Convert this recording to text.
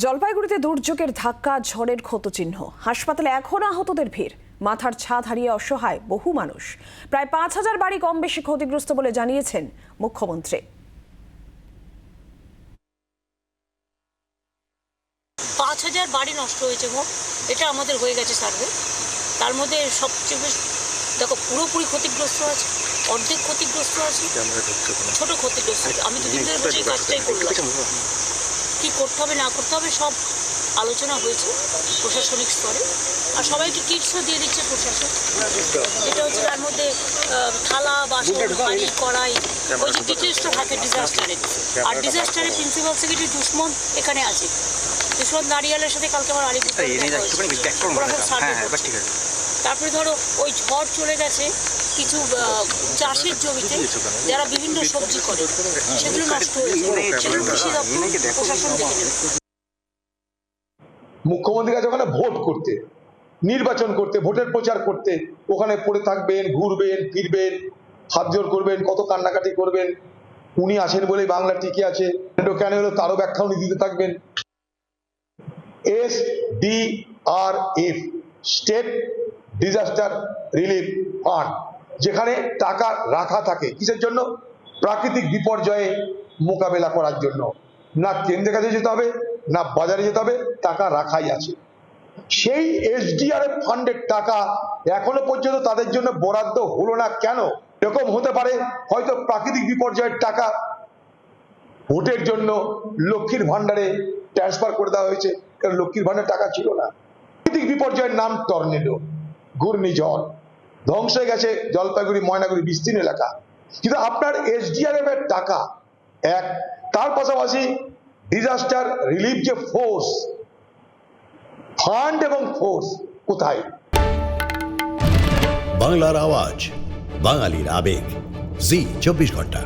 জলপাইগুড়িতে দুর্যোগের ধাক্কা, ঝড়ের ক্ষতচিহ্ন। হাসপাতালে এখনো আহতদের ভিড়। মাথার ছাদ হারিয়ে অসহায় বহু মানুষ। প্রায় ৫,০০০ বাড়ি কম বেশি ক্ষতিগ্রস্ত বলে জানিয়েছেন মুখ্যমন্ত্রী। ৫,০০০ বাড়ি নষ্ট হয়েছে মোট, এটা আমাদের হয়ে গেছে সার্ভে। তার মধ্যে সবচেয়ে বেশি দেখো পুরোপুরি ক্ষতিগ্রস্ত আছে, অর্ধেক ক্ষতিগ্রস্ত আছে, ছোট ক্ষতিগ্রস্ত আছে। আমি দুদিন ধরে বসে কাজটাই করলাম। কী করতে হবে না করতে হবে সব আলোচনা হয়েছে প্রশাসনিক স্তরে, আর সবাইকে কিটসও দিয়ে দিচ্ছে প্রশাসন। এটা হচ্ছে তার মধ্যে থালা, বাসন, বাড়ি, কড়াই, ওই যে ডিটেলসটা থাকে ডিজাস্টারের। আর ডিজাস্টারের প্রিন্সিপাল সেক্রেটারি দুষ্মন এখানে আছে। দুষ্মন দাঁড়িয়ালের সাথে কালকে আমার তারপরে ধরো ওই ঝড় চলে গেছে কিছু চাষের জমিতে, যারা বিভিন্ন সবজি করে সেগুলো নষ্ট হয়েছে, সেগুলো কৃষি দপ্তর প্রশাসন দেখে নেবে। মুখ্যমন্ত্রীর কাছে ওখানে ভোট করতে, নির্বাচন করতে, ভোটের প্রচার করতে ওখানে পড়ে থাকবেন, ঘুরবেন, ফিরবেন, হাত জোর করবেন, কত কান্নাকাটি করবেন। উনি আসেন বলেই বাংলা টিকে আছে, কেন হলো তারও ব্যাখ্যা উনি দিতে থাকবেন। SDRF state disaster relief fund, যেখানে টাকা রাখা থাকে কিসের জন্য? প্রাকৃতিক বিপর্যয়ে মোকাবেলা করার জন্য। না কেন্দ্রের কাছে যেতে হবে, না বাজারে যেতে হবে, টাকা রাখাই আছে। সেই SDRF ফান্ডের টাকা এখনো পর্যন্ত তাদের জন্য বরাদ্দ হলো না কেন? এরকম হতে পারে হয়তো প্রাকৃতিক বিপর্যয়ের টাকা ভোটের জন্য লক্ষ্মীর ভান্ডারে ট্রান্সফার করে দেওয়া হয়েছে, কারণ লক্ষ্মীর ভান্ডারে টাকা ছিল না। প্রাকৃতিক বিপর্যয়ের নাম টর্নেডো, ঘূর্ণিঝড়, ধ্বংস হয়ে গেছে জলপাইগুড়ি, ময়নাগুড়ি বিস্তীর্ণ এলাকা। কিন্তু আপনার SDRF এর টাকা এক, তার পাশাপাশি ডিজাস্টার রিলিফ যে ফোর্স, ফান্ড এবং ফোর্স কোথায়? বাংলার আওয়াজ, বাঙালির আবেগ, জি 24 ঘন্টা।